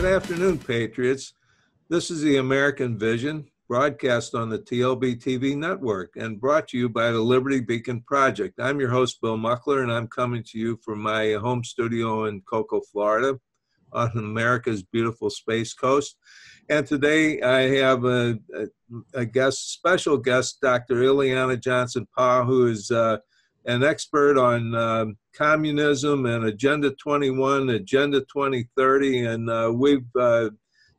Good afternoon, Patriots. This is the American Vision, broadcast on the TLBTV network and brought to you by the Liberty Beacon Project. I'm your host, Bill Muckler, and I'm coming to you from my home studio in Cocoa, Florida, on America's beautiful Space Coast. And today I have a special guest, Dr. Ileana Johnson Paugh, who is an expert on communism and Agenda 21, Agenda 2030, and we've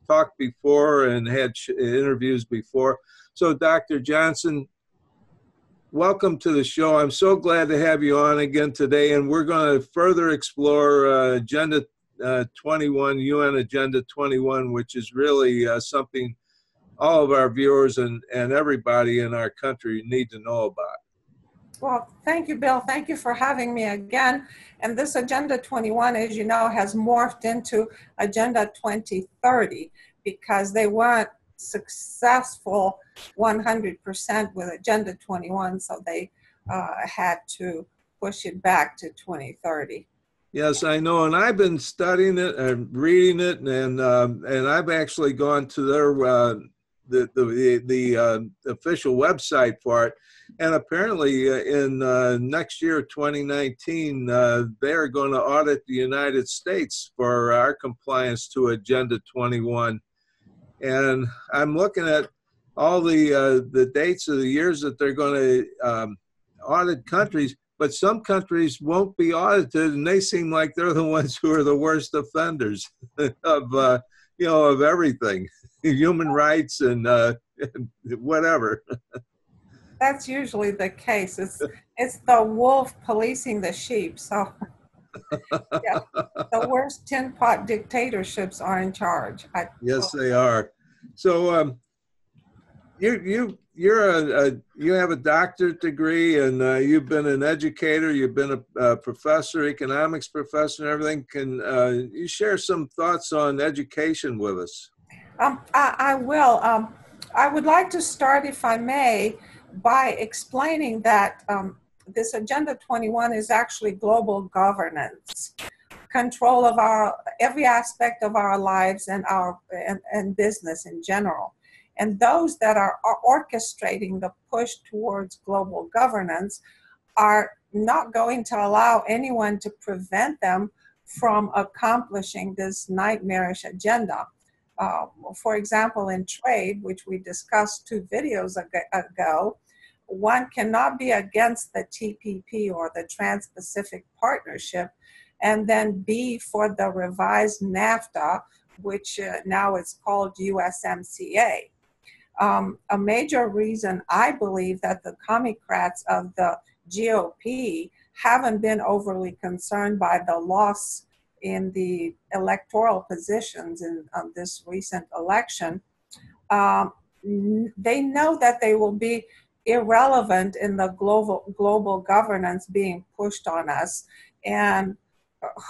talked before and had interviews before. So Dr. Johnson, welcome to the show. I'm so glad to have you on again today, and we're going to further explore Agenda 21, UN Agenda 21, which is really something all of our viewers and everybody in our country need to know about. Well, thank you, Bill. Thank you for having me again. And this Agenda 21, as you know, has morphed into Agenda 2030 because they weren't successful 100% with Agenda 21, so they had to push it back to 2030. Yes, I know, and I've been studying it and reading it, and I've actually gone to their the official website for it, and apparently in next year, 2019, they're going to audit the United States for our compliance to Agenda 21, and I'm looking at all the dates of the years that they're going to audit countries. But some countries won't be audited, and they seem like they're the ones who are the worst offenders of, of everything, human rights and whatever. That's usually the case. It's the wolf policing the sheep. So, yeah, the worst tin pot dictatorships are in charge. Yes, they are. So, you have a doctorate degree, and you've been an educator. You've been a professor, economics professor, and everything. Can you share some thoughts on education with us? I will. I would like to start, if I may, by explaining that this Agenda 21 is actually global governance, control of every aspect of our lives and and business in general. And those that are orchestrating the push towards global governance are not going to allow anyone to prevent them from accomplishing this nightmarish agenda. For example, in trade, which we discussed 2 videos ago, one cannot be against the TPP or the Trans-Pacific Partnership and then be for the revised NAFTA, which now is called USMCA. A major reason I believe that the Commie-crats of the GOP haven't been overly concerned by the loss in the electoral positions in this recent election, they know that they will be irrelevant in the global governance being pushed on us. And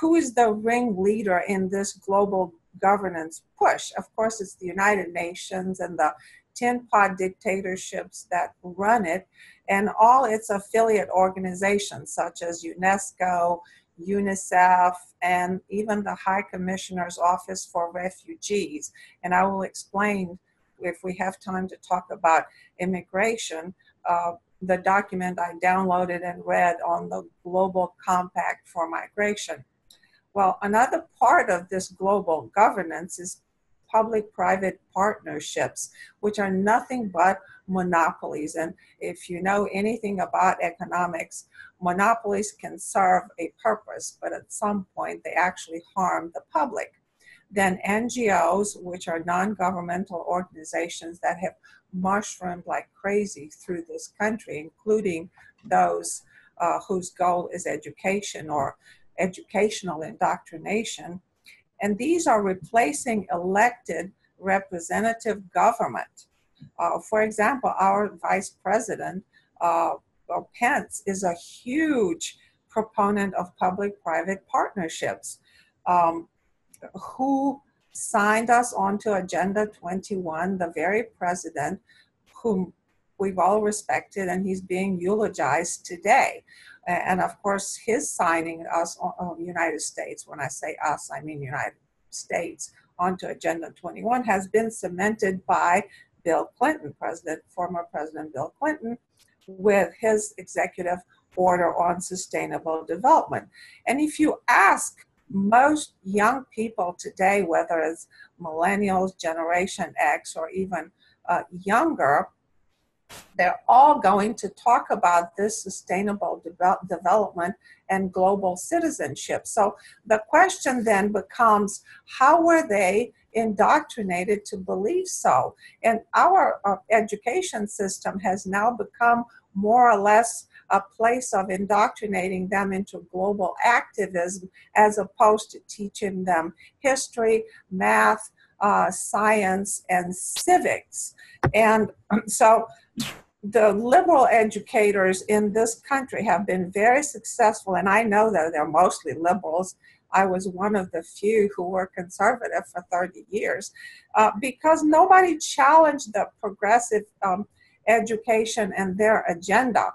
who is the ringleader in this global governance push? Of course, it's the United Nations and the tin pot dictatorships that run it, and all its affiliate organizations such as UNESCO, UNICEF, and even the High Commissioner's Office for Refugees. And I will explain, if we have time to talk about immigration, the document I downloaded and read on the Global Compact for Migration. Well, another part of this global governance is public-private partnerships, which are nothing but monopolies. And if you know anything about economics, monopolies can serve a purpose, but at some point they actually harm the public. Then NGOs, which are non-governmental organizations that have mushroomed like crazy through this country, including those whose goal is education or educational indoctrination. And these are replacing elected representative government. For example, our Vice President, Pence, is a huge proponent of public-private partnerships. Who signed us onto Agenda 21, the very president whom we've all respected, and he's being eulogized today. And of course, his signing us, United States, when I say us, I mean United States, onto Agenda 21 has been cemented by Bill Clinton, former President Bill Clinton, with his executive order on sustainable development. And if you ask most young people today, whether it's millennials, Generation X, or even younger, they're all going to talk about this sustainable development and global citizenship. So the question then becomes, how were they indoctrinated to believe so? And our education system has now become more or less a place of indoctrinating them into global activism, as opposed to teaching them history, math, science, and civics. And so the liberal educators in this country have been very successful, and I know that they're mostly liberals. I was one of the few who were conservative for 30 years because nobody challenged the progressive education and their agenda.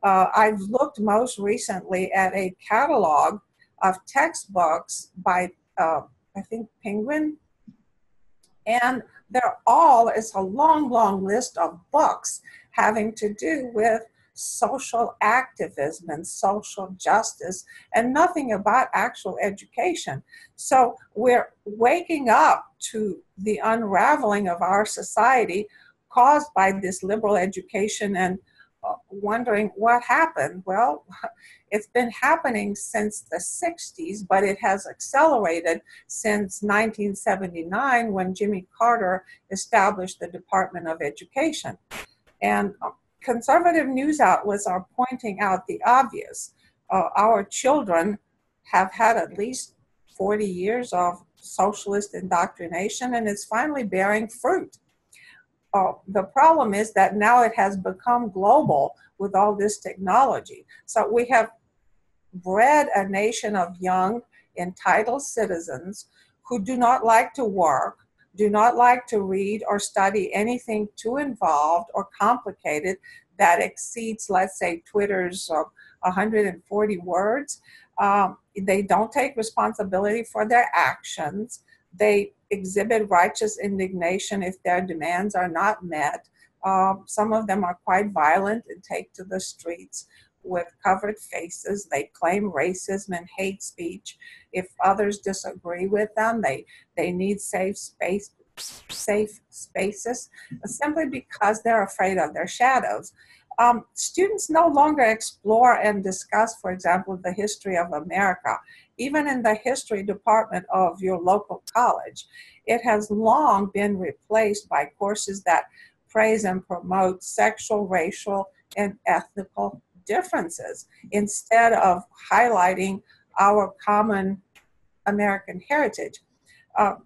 I've looked most recently at a catalog of textbooks by, I think, Penguin, and it's a long, long list of books having to do with social activism and social justice, and nothing about actual education. So we're waking up to the unraveling of our society caused by this liberal education, and wondering what happened. Well, it's been happening since the 60s, but it has accelerated since 1979 when Jimmy Carter established the Department of Education. And conservative news outlets are pointing out the obvious. Our children have had at least 40 years of socialist indoctrination, and it's finally bearing fruit. The problem is that now it has become global with all this technology. So we have bred a nation of young, entitled citizens who do not like to work, do not like to read or study anything too involved or complicated that exceeds, let's say, Twitter's 140 words. They don't take responsibility for their actions. They exhibit righteous indignation if their demands are not met. Some of them are quite violent and take to the streets with covered faces. They claim racism and hate speech. If others disagree with them, they need safe spaces, simply because they're afraid of their shadows. Students no longer explore and discuss, for example, the history of America. Even in the history department of your local college, it has long been replaced by courses that praise and promote sexual, racial, and ethnical differences, instead of highlighting our common American heritage.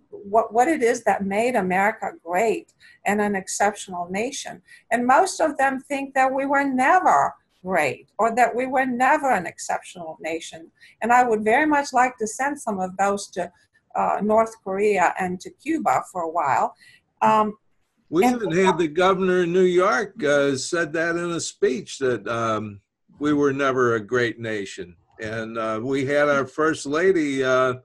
What it is that made America great and an exceptional nation. And most of them think that we were never great, or that we were never an exceptional nation. And I would very much like to send some of those to North Korea and to Cuba for a while. We even had the governor of New York said that in a speech, that we were never a great nation. And we had our first lady of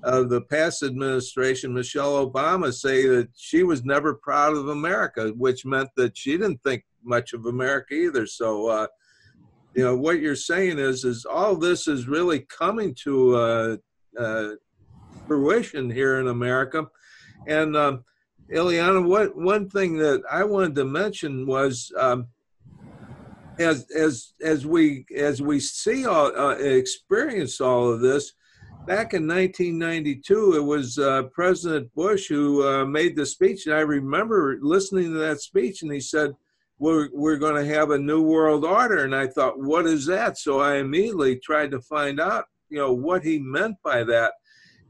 the past administration, Michelle Obama, say that she was never proud of America, which meant that she didn't think much of America either. So, you know, what you're saying is all this is really coming to fruition here in America. And Ileana, one thing that I wanted to mention was, as we see experience all of this, back in 1992, it was President Bush who made the speech, and I remember listening to that speech, and he said, we're going to have a new world order. And I thought, what is that? So I immediately tried to find out, you know, what he meant by that.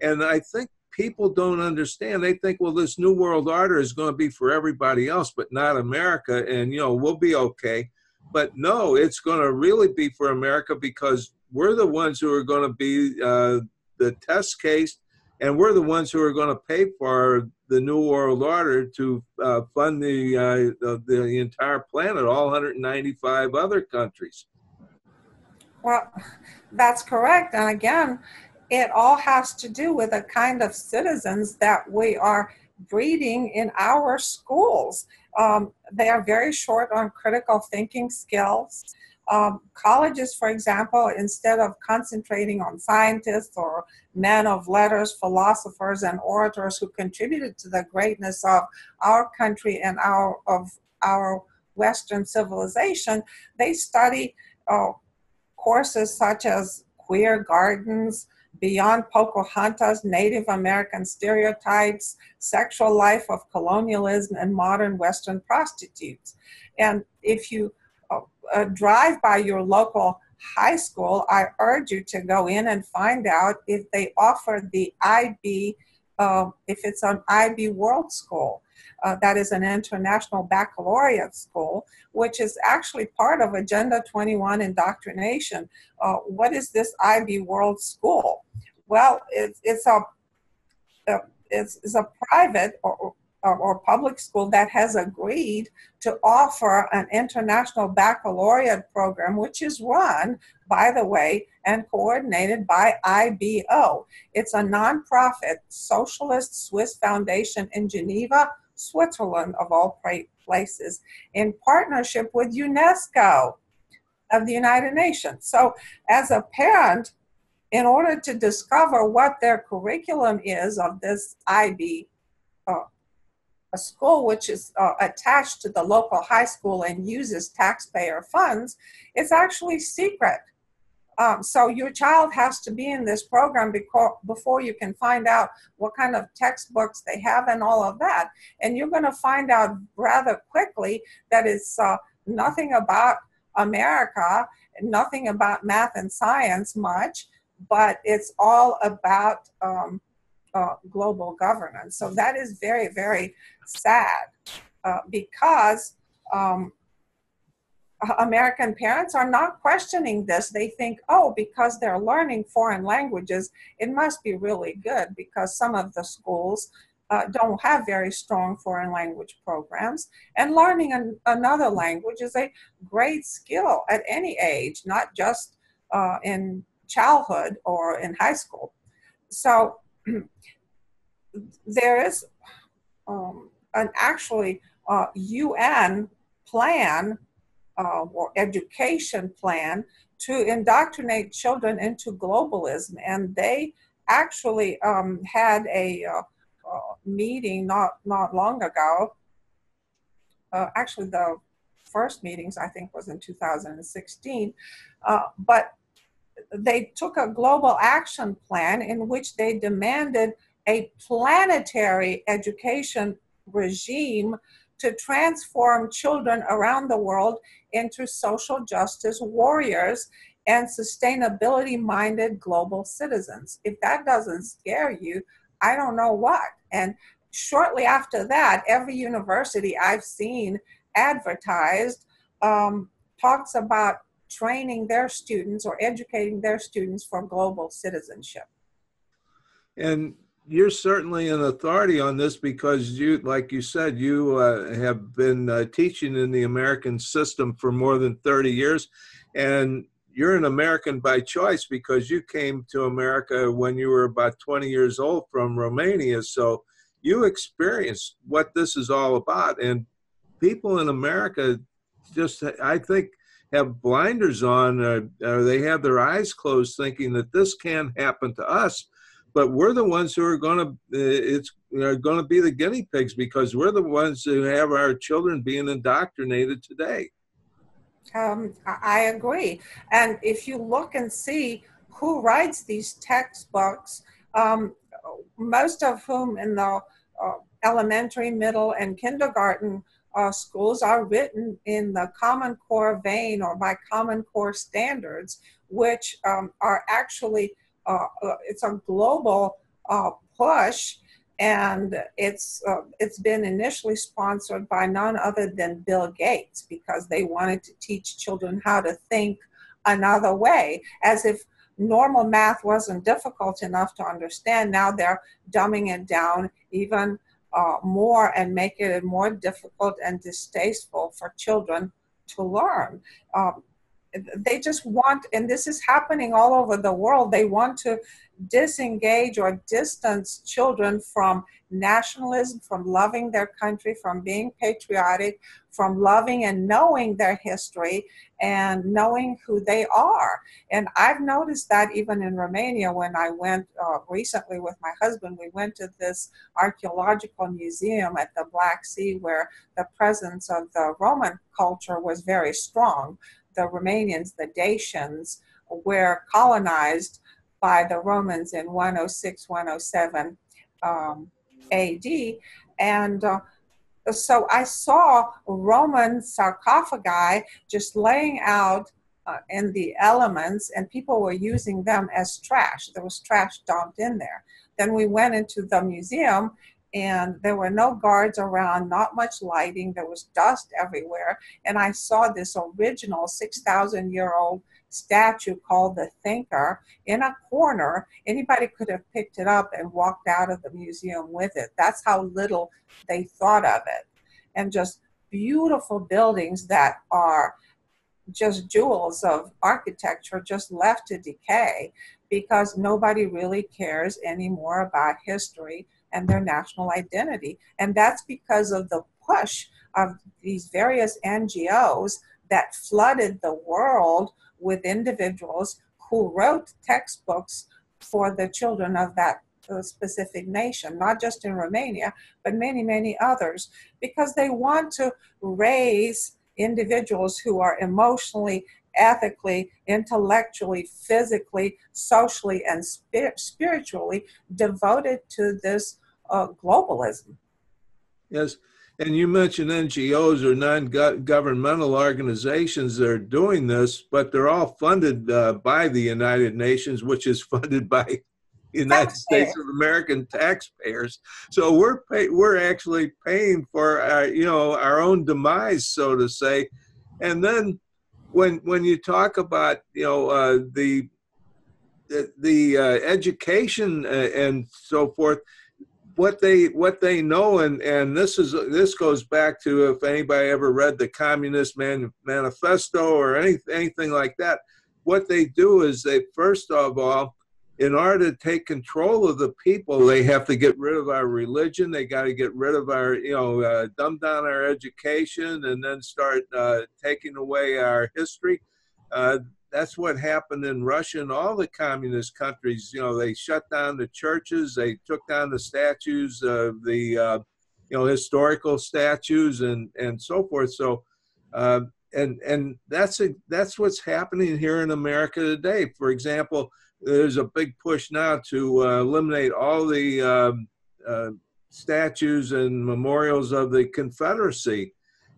And I think people don't understand. They think, well, this new world order is going to be for everybody else, but not America. And, you know, we'll be okay. But no, it's going to really be for America, because we're the ones who are going to be the test case, and we're the ones who are going to pay for the new world order to fund the entire planet, all 195 other countries. Well, that's correct. And again, it all has to do with the kind of citizens that we are breeding in our schools. They are very short on critical thinking skills. Colleges, for example, instead of concentrating on scientists or men of letters, philosophers, and orators who contributed to the greatness of our country and our Western civilization, they study courses such as queer gardens, beyond Pocahontas, Native American stereotypes, sexual life of colonialism, and modern Western prostitutes. And if you drive by your local high school, I urge you to go in and find out if they offer the IB, if it's an IB World School. That is an international baccalaureate school, which is actually part of Agenda 21 indoctrination. What is this IB World School? Well, it's a private or public school that has agreed to offer an international baccalaureate program, which is run, by the way, and coordinated by IBO. It's a nonprofit socialist Swiss foundation in Geneva, Switzerland, of all places, in partnership with UNESCO of the United Nations. So as a parent, in order to discover what their curriculum is of this IB a school, which is attached to the local high school and uses taxpayer funds, it's actually secret. So your child has to be in this program before you can find out what kind of textbooks they have and all of that. And you're going to find out rather quickly that it's nothing about America, nothing about math and science much, but it's all about global governance. So that is very, very sad because American parents are not questioning this. They think, oh, because they're learning foreign languages, it must be really good, because some of the schools don't have very strong foreign language programs. And learning another language is a great skill at any age, not just in childhood or in high school. So there is an actually UN plan or education plan to indoctrinate children into globalism. And they actually had a meeting not long ago. Actually, the first meetings, I think, was in 2016. But they took a global action plan in which they demanded a planetary education regime to transform children around the world into social justice warriors and sustainability-minded global citizens. If that doesn't scare you, I don't know what. And shortly after that, every university I've seen advertised talks about training their students or educating their students for global citizenship. And you're certainly an authority on this because you, like you said, you have been teaching in the American system for more than 30 years. And you're an American by choice because you came to America when you were about 20 years old from Romania. So you experienced what this is all about. And people in America just, I think, have blinders on, or they have their eyes closed thinking that this can happen to us. But we're the ones who are going to, it's going to be the guinea pigs because we're the ones who have our children being indoctrinated today. I agree. And if you look and see who writes these textbooks, most of whom in the elementary, middle, and kindergarten schools are written in the Common Core vein or by Common Core standards, which are actually it's a global push, and it's been initially sponsored by none other than Bill Gates because they wanted to teach children how to think another way, as if normal math wasn't difficult enough to understand. Now they're dumbing it down even more and making it more difficult and distasteful for children to learn. they just want, and this is happening all over the world, they want to disengage or distance children from nationalism, from loving their country, from being patriotic, from loving and knowing their history and knowing who they are. And I've noticed that even in Romania, when I went recently with my husband, we went to this archaeological museum at the Black Sea where the presence of the Roman culture was very strong. The Romanians, the Dacians, were colonized by the Romans in 106, 107 AD. And so I saw Roman sarcophagi just laying out in the elements, and people were using them as trash. There was trash dumped in there. Then we went into the museum, and there were no guards around, not much lighting. There was dust everywhere. And I saw this original 6,000-year-old statue called the Thinker in a corner. Anybody could have picked it up and walked out of the museum with it. That's how little they thought of it. And just beautiful buildings that are just jewels of architecture just left to decay because nobody really cares anymore about history and their national identity. And that's because of the push of these various NGOs that flooded the world with individuals who wrote textbooks for the children of that specific nation, not just in Romania, but many, many others, because they want to raise individuals who are emotionally, ethically, intellectually, physically, socially, and spiritually devoted to this globalism. Yes, and you mentioned NGOs or non-governmental organizations that are doing this, but they're all funded by the United Nations, which is funded by United States of American taxpayers. So we're actually paying for our own demise, so to say. And then when you talk about the education and so forth, what they know, and this goes back to if anybody ever read the Communist Manifesto or anything like that. What they do is they first of all, in order to take control of the people, they have to get rid of our religion. They got to get rid of our, dumb down our education, and then start taking away our history. That's what happened in Russia and all the communist countries. They shut down the churches. They took down the statues of the, historical statues and so forth. So, and that's what's happening here in America today. For example, there's a big push now to eliminate all the statues and memorials of the Confederacy.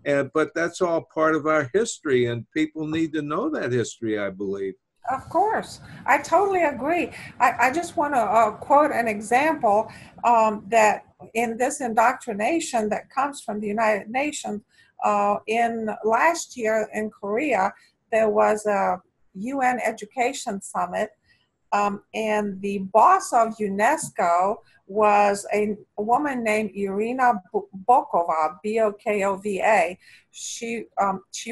But that's all part of our history, and people need to know that history, I believe. Of course, I totally agree. I just want to quote an example that in this indoctrination that comes from the United Nations. In last year in Korea, there was a UN Education Summit, and the boss of UNESCO was a woman named Irina Bokova, Bokova. She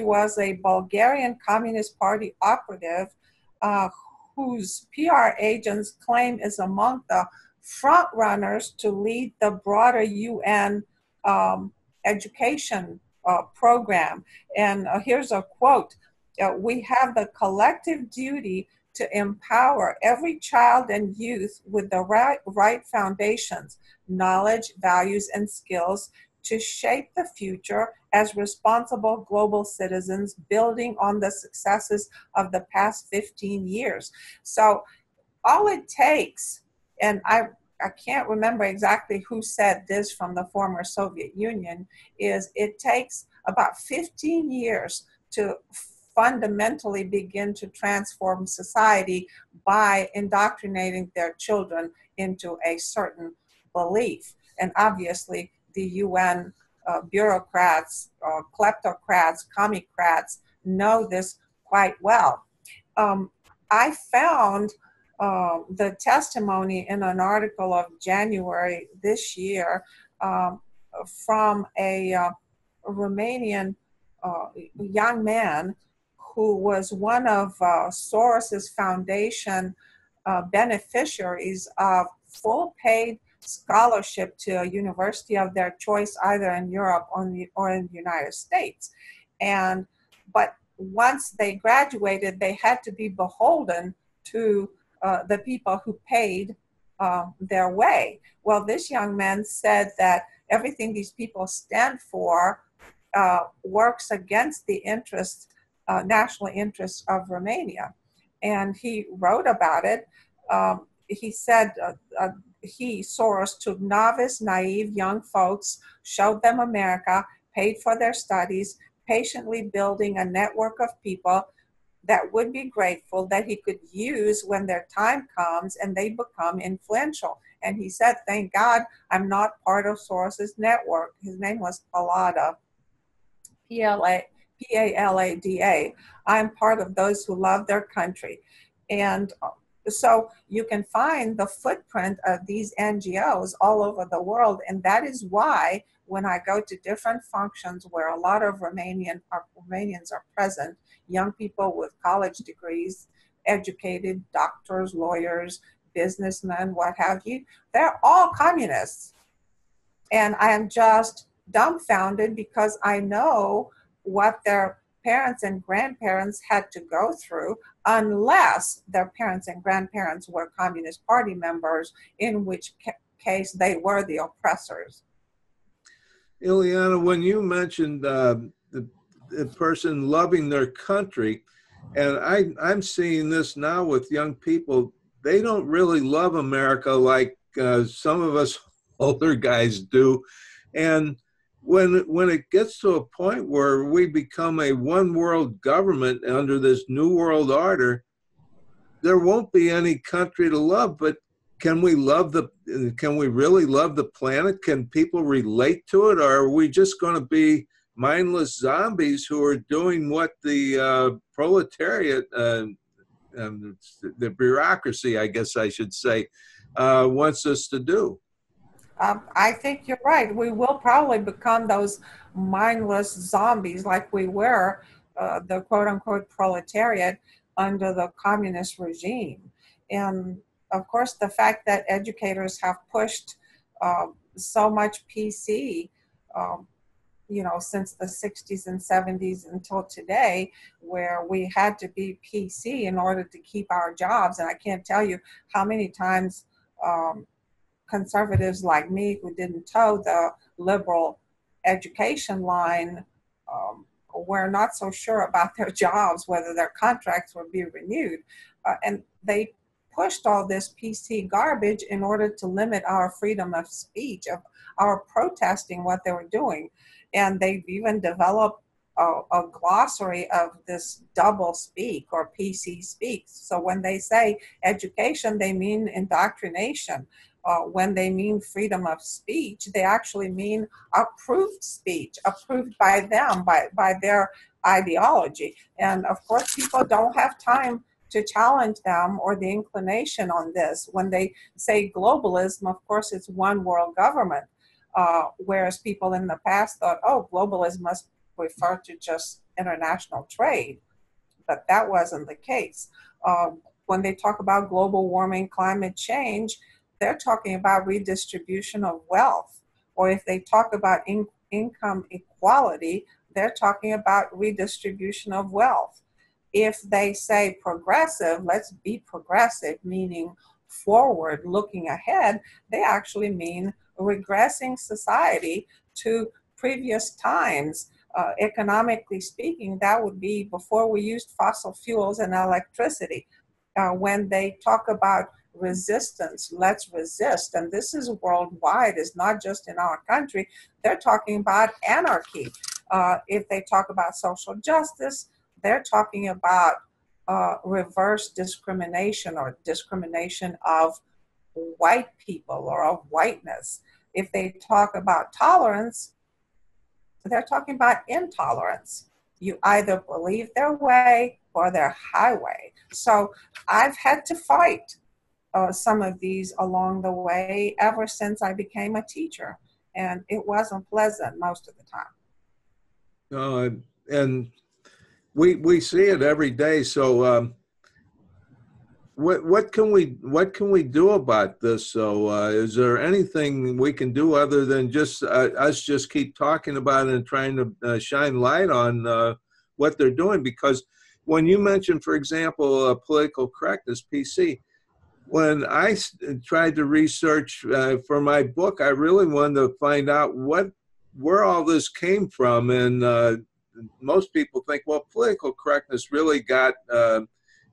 was a Bulgarian Communist Party operative whose PR agents claim is among the front runners to lead the broader UN education program. And here's a quote. We have the collective duty to empower every child and youth with the right foundations, knowledge, values, and skills to shape the future as responsible global citizens, building on the successes of the past 15 years. So all it takes, and I can't remember exactly who said this from the former Soviet Union, is it takes about 15 years to fundamentally begin to transform society by indoctrinating their children into a certain belief. And obviously the UN bureaucrats, kleptocrats, commie-crats know this quite well. I found the testimony in an article of January this year from a Romanian young man who was one of Soros's foundation beneficiaries of full paid scholarship to a university of their choice, either in Europe or in the United States. But once they graduated, they had to be beholden to the people who paid their way. Well, this young man said that everything these people stand for works against the national interests of Romania. And he wrote about it. He said Soros took novice, naive young folks, showed them America, paid for their studies, patiently building a network of people that would be grateful, that he could use when their time comes and they become influential. And he said, thank God I'm not part of Soros's network. His name was Palada, Palada. I'm part of those who love their country. And so you can find the footprint of these NGOs all over the world. And that is why when I go to different functions where a lot of Romanians are present, young people with college degrees, educated doctors, lawyers, businessmen, what have you, they're all communists. And I am just dumbfounded because I know what their parents and grandparents had to go through, unless their parents and grandparents were Communist Party members, in which case they were the oppressors. Ileana, when you mentioned the person loving their country, and I'm seeing this now with young people, they don't really love America like some of us older guys do. And when it gets to a point where we become a one world government under this new world order, there won't be any country to love. But can we really love the planet? Can people relate to it? Or are we just going to be mindless zombies who are doing what the proletariat, the bureaucracy, I guess I should say, wants us to do? I think you're right. We will probably become those mindless zombies like we were, the quote unquote proletariat under the communist regime. And of course, the fact that educators have pushed so much PC, since the 60s and 70s until today, where we had to be PC in order to keep our jobs. And I can't tell you how many times conservatives like me who didn't toe the liberal education line were not so sure about their jobs, whether their contracts would be renewed. And they pushed all this PC garbage in order to limit our freedom of speech, of our protesting what they were doing. And they've even developed a glossary of this double speak or PC speak. So when they say education, they mean indoctrination. When they mean freedom of speech, they actually mean approved speech, approved by them, by their ideology. And of course, people don't have time to challenge them or the inclination on this. When they say globalism, of course, it's one world government, whereas people in the past thought, oh, globalism must refer to just international trade, but that wasn't the case. When they talk about global warming, climate change, they're talking about redistribution of wealth. Or if they talk about income equality, they're talking about redistribution of wealth. If they say progressive, let's be progressive, meaning forward, looking ahead, they actually mean regressing society to previous times. Economically speaking, that would be before we used fossil fuels and electricity. When they talk about resistance, let's resist, and this is worldwide, it's not just in our country, they're talking about anarchy. If they talk about social justice, they're talking about reverse discrimination or discrimination of white people or of whiteness. If they talk about tolerance, they're talking about intolerance. You either believe their way or their highway. So I've had to fight some of these along the way ever since I became a teacher. And it wasn't pleasant most of the time. And we see it every day. So what can we do about this? So is there anything we can do other than just us just keep talking about it and trying to shine light on what they're doing? Because when you mentioned, for example, political correctness, PC, when I tried to research for my book, I really wanted to find out where all this came from. And most people think, well, political correctness really got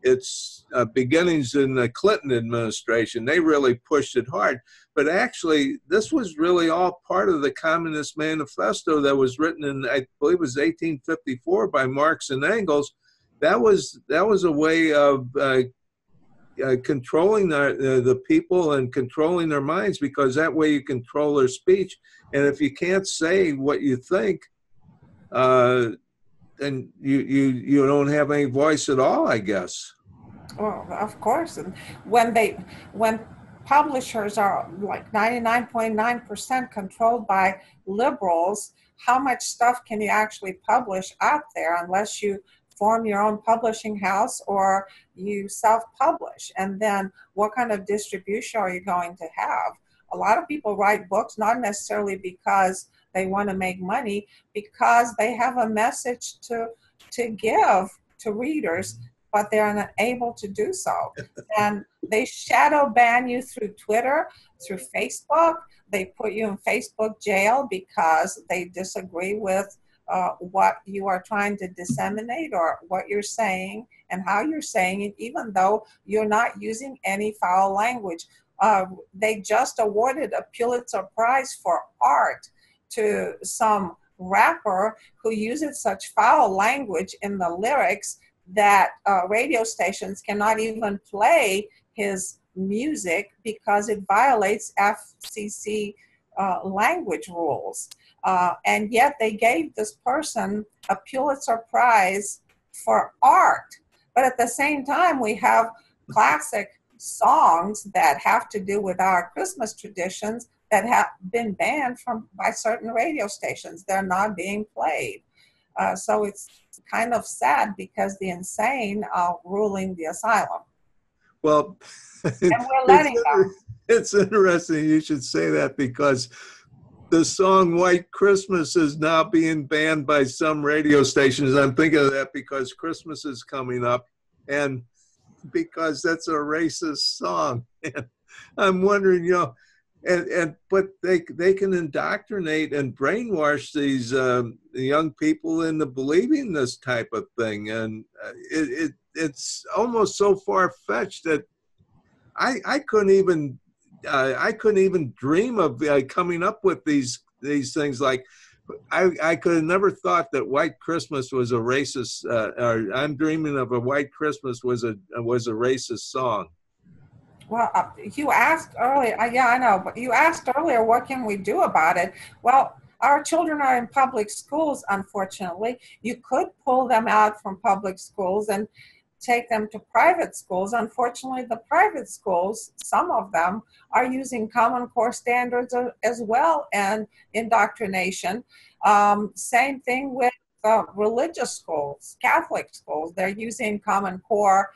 its beginnings in the Clinton administration. They really pushed it hard. But actually, this was really all part of the Communist Manifesto that was written in, I believe it was 1854 by Marx and Engels. That was a way of controlling the people and controlling their minds, because that way you control their speech. And if you can't say what you think, then you don't have any voice at all, I guess. Well, of course. And when publishers are like 99.9% controlled by liberals, how much stuff can you actually publish out there unless you form your own publishing house or you self-publish? And then what kind of distribution are you going to have? A lot of people write books not necessarily because they want to make money, because they have a message to give to readers, but they're unable to do so. And they shadow ban you through Twitter, through Facebook. They put you in Facebook jail because they disagree with what you are trying to disseminate or what you're saying and how you're saying it, even though you're not using any foul language. They just awarded a Pulitzer Prize for art to some rapper who uses such foul language in the lyrics that radio stations cannot even play his music because it violates FCC language rules. And yet they gave this person a Pulitzer Prize for art. But at the same time, we have classic songs that have to do with our Christmas traditions that have been banned by certain radio stations. They're not being played. So it's kind of sad because the insane are ruling the asylum. Well, and we're letting them. It's interesting you should say that, because the song White Christmas is now being banned by some radio stations. I'm thinking of that because Christmas is coming up and because that's a racist song. And I'm wondering, but they can indoctrinate and brainwash these young people into believing this type of thing, and it's almost so far-fetched that I couldn't even dream of coming up with these things. Like I could have never thought that White Christmas was a racist, or I'm Dreaming of a White Christmas was a racist song. Well, you asked earlier, yeah, I know, but you asked earlier, what can we do about it? Well, our children are in public schools, unfortunately. You could pull them out from public schools and take them to private schools. Unfortunately, the private schools, some of them, are using Common Core standards as well and indoctrination. Same thing with religious schools, Catholic schools. They're using Common Core,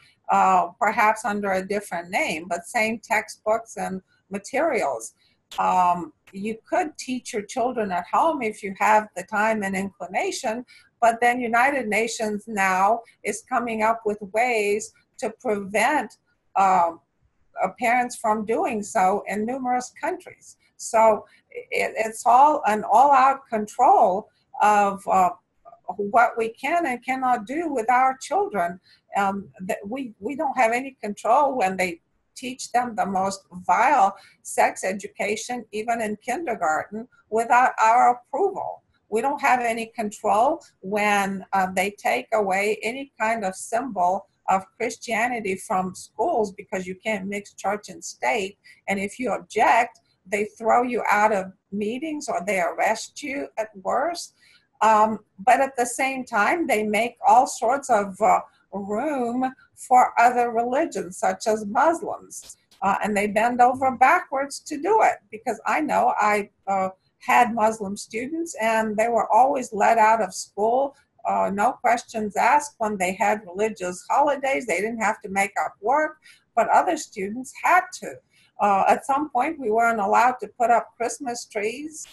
perhaps under a different name, but same textbooks and materials. You could teach your children at home if you have the time and inclination, but then United Nations now is coming up with ways to prevent parents from doing so in numerous countries. So it's all an all-out control of what we can and cannot do with our children. That we don't have any control when they teach them the most vile sex education, even in kindergarten, without our approval. We don't have any control when they take away any kind of symbol of Christianity from schools because you can't mix church and state. And if you object, they throw you out of meetings or they arrest you at worst. But at the same time, they make all sorts of room for other religions, such as Muslims. And they bend over backwards to do it, because I know I had Muslim students and they were always let out of school no questions asked. When they had religious holidays, they didn't have to make up work, but other students had to. At some point, we weren't allowed to put up Christmas trees,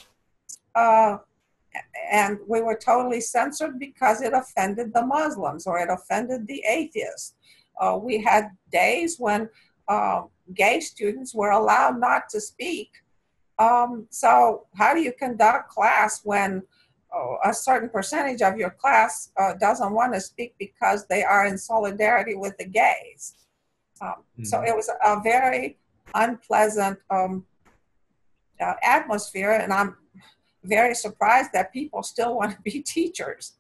and we were totally censored because it offended the Muslims or it offended the atheists. We had days when gay students were allowed not to speak. So how do you conduct class when a certain percentage of your class doesn't want to speak because they are in solidarity with the gays? So it was a very unpleasant atmosphere, and I'm very surprised that people still want to be teachers.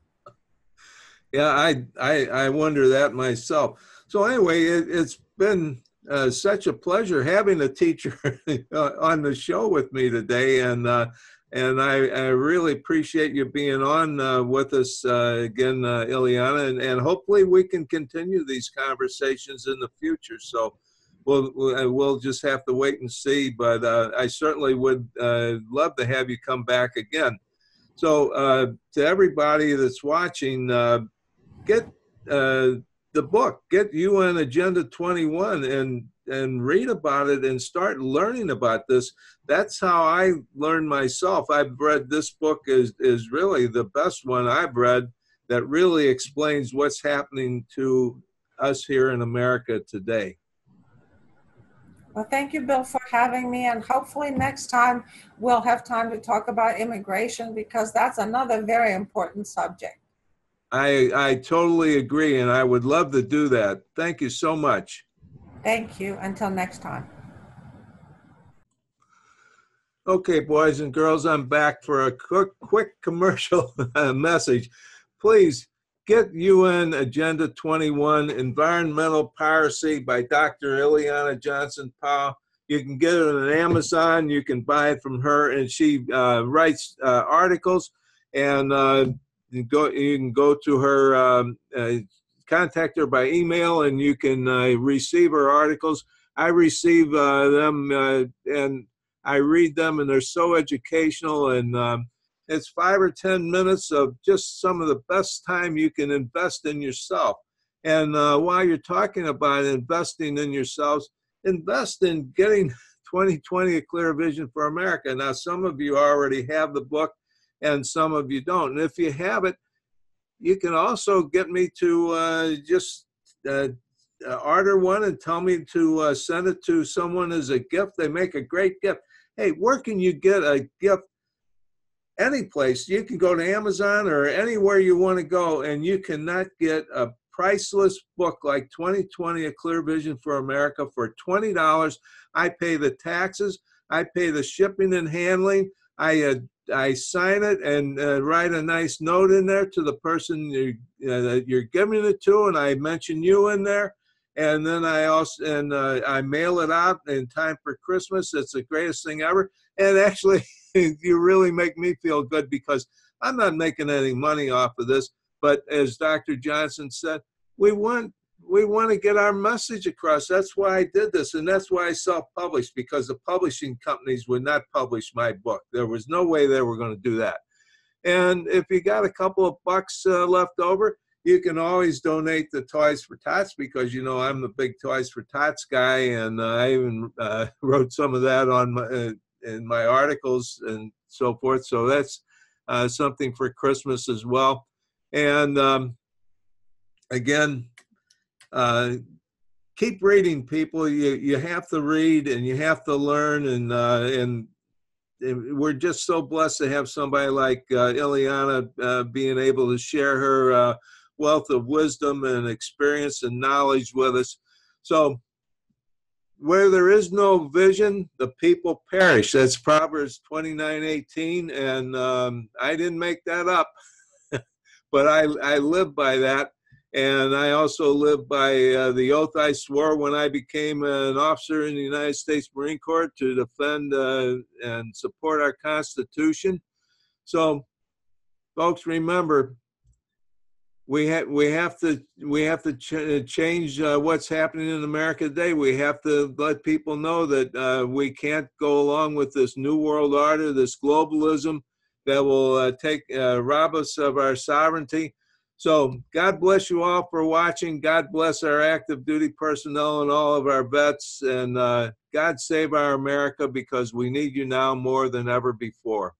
Yeah, I wonder that myself. So anyway, it's been such a pleasure having a teacher on the show with me today, and I really appreciate you being on with us again, Ileana, and hopefully we can continue these conversations in the future. So we'll just have to wait and see, but I certainly would love to have you come back again. So to everybody that's watching, get the book, get UN Agenda 21 and read about it and start learning about this. That's how I learned myself. I've read this book is really the best one I've read that really explains what's happening to us here in America today. Well, thank you, Bill, for having me, and hopefully next time we'll have time to talk about immigration, because that's another very important subject. I totally agree, and I would love to do that. Thank you so much. Thank you. Until next time. Okay, boys and girls, I'm back for a quick commercial message. Please get UN Agenda 21, Environmental Piracy by Dr. Ileana Johnson Paugh. You can get it on Amazon. You can buy it from her, and she writes articles, and you can go to her, contact her by email, and you can receive her articles. I receive them, and I read them, and they're so educational, and it's 5 or 10 minutes of just some of the best time you can invest in yourself. And while you're talking about investing in yourselves, invest in getting 2020 A Clear Vision for America. Now, some of you already have the book, and some of you don't. And if you have it, you can also get me to just order one and tell me to send it to someone as a gift. They make a great gift. Hey, where can you get a gift? Any place. You can go to Amazon or anywhere you want to go, and you cannot get a priceless book like 2020 A Clear Vision for America for $20. I pay the taxes. I pay the shipping and handling. I sign it and write a nice note in there to the person that you're giving it to, and I mention you in there. And then I mail it out in time for Christmas. It's the greatest thing ever. And actually, you really make me feel good, because I'm not making any money off of this. But as Dr. Johnson said, we want to get our message across. That's why I did this, and that's why I self-published, because the publishing companies would not publish my book. There was no way they were going to do that. And if you got a couple of bucks left over, you can always donate to Toys for Tots, because you know I'm the big Toys for Tots guy, and I even wrote some of that on in my articles and so forth. So that's something for Christmas as well. And again, keep reading, people. You have to read, and you have to learn, and we're just so blessed to have somebody like Ileana being able to share her wealth of wisdom and experience and knowledge with us. So where there is no vision, the people perish. That's Proverbs 29:18, and I didn't make that up, but I live by that. And I also live by the oath I swore when I became an officer in the United States Marine Corps, to defend and support our Constitution. So, folks, remember, we have to change what's happening in America today. We have to let people know that we can't go along with this new world order, this globalism that will rob us of our sovereignty. So God bless you all for watching. God bless our active duty personnel and all of our vets. And God save our America, because we need you now more than ever before.